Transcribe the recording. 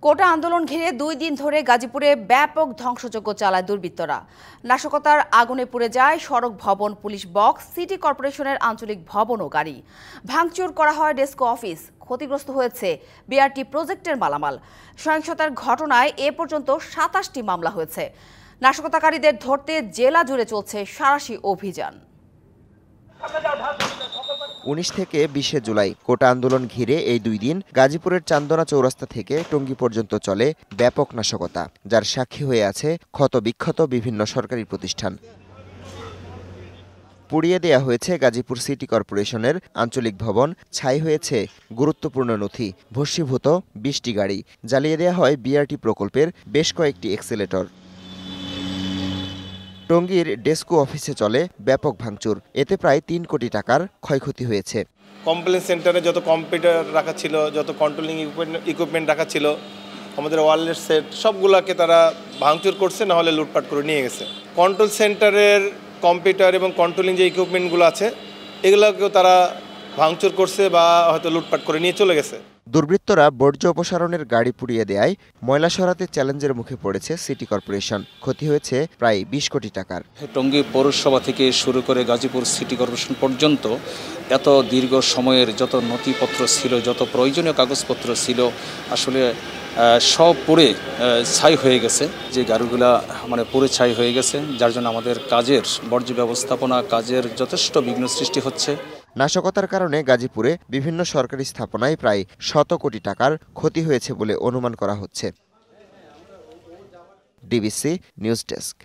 কোটা আন্দোলন ঘিরে 2 দিন ধরে গাজীপুরে ব্যাপক ধ্বংসযজ্ঞ চালায় দুর্বৃত্তরা। নাশকতার আগুনে পুড়ে যায় সড়ক ভবন, পুলিশ বক্স, সিটি কর্পোরেশনের আঞ্চলিক ভবন ও গাড়ি। ভাঙচুর করা হয় ডেস্কো অফিস। ক্ষতিগ্রস্ত হয়েছে বিআরটি প্রজেক্টের মালামাল। সহিংসতার ঘটনায় এ পর্যন্ত 27টি মামলা হয়েছে। নাশকতাকারীদের ধরতে জেলা জুড়ে চলছে সাঁড়াশি অভিযান। 19 থেকে 20 জুলাই কোটা আন্দোলন ঘিরে এই 2 দিন গাজীপুরের চান্দনা চৌরাস্তা থেকে টঙ্গী পর্যন্ত চলে ব্যাপক নাশকতা, যার সাক্ষী হয়ে আছে ক্ষতবিক্ষত বিভিন্ন সরকারি প্রতিষ্ঠান। পুড়িয়ে দেয়া হয়েছে গাজীপুর সিটি কর্পোরেশনের আঞ্চলিক ভবন, ছাই হয়েছে গুরুত্বপূর্ণ নথি, ভস্মীভূত 20টি গাড়ি, জ্বালিয়ে দেয়া হয় বিআরটি প্রকল্পের বেশ কয়েকটি এক্সেলেটর। টঙ্গীর ডেস্কো অফিসে চলে ব্যাপক ভাঙচুর, এতে প্রায় 3 কোটি টাকার ক্ষয়ক্ষতি হয়েছে। কমপ্লেন সেন্টারে যত কম্পিউটার রাখা ছিল, যত কন্ট্রোলিং ইকুইপমেন্ট রাখা ছিল, আমাদের ওয়্যারলেস সেট সবগুলোকে তারা ভাঙচুর করছে, না হলে লুটপাট করে নিয়ে গেছে। কন্ট্রোল সেন্টারের কম্পিউটার এবং কন্ট্রোলিং যে ইকুইপমেন্টগুলো আছে এগুলোকেও তারা ভাঙচুর করছে বা হয়তো লুটপাট করে নিয়ে চলে গেছে। দুর্বৃত্তরা বর্জ্য অপসারণের গাড়ি পুড়িয়ে দেয় ময়লা সরাতে চ্যালেঞ্জের মুখে পড়েছে সিটি কর্পোরেশন। ক্ষতি হয়েছে প্রায় 20 কোটি টাকার। টঙ্গী পৌরসভা থেকে শুরু করে গাজীপুর সিটি কর্পোরেশন পর্যন্ত এত দীর্ঘ সময়ের যত নথিপত্র ছিল, যত প্রয়োজনীয় কাগজপত্র ছিল, আসলে সব পুড়ে ছাই হয়ে গেছে। যে গাড়িগুলা পুড়ে ছাই হয়ে গেছে, যার জন্য আমাদের কাজের বর্জ্য ব্যবস্থাপনা কাজের যথেষ্ট বিঘ্ন সৃষ্টি হচ্ছে। নাশকতার কারণে গাজীপুরে বিভিন্ন সরকারি স্থাপনায় প্রায় 100 কোটি টাকার ক্ষতি হয়েছে বলে অনুমান করা হচ্ছে। DBC news desk.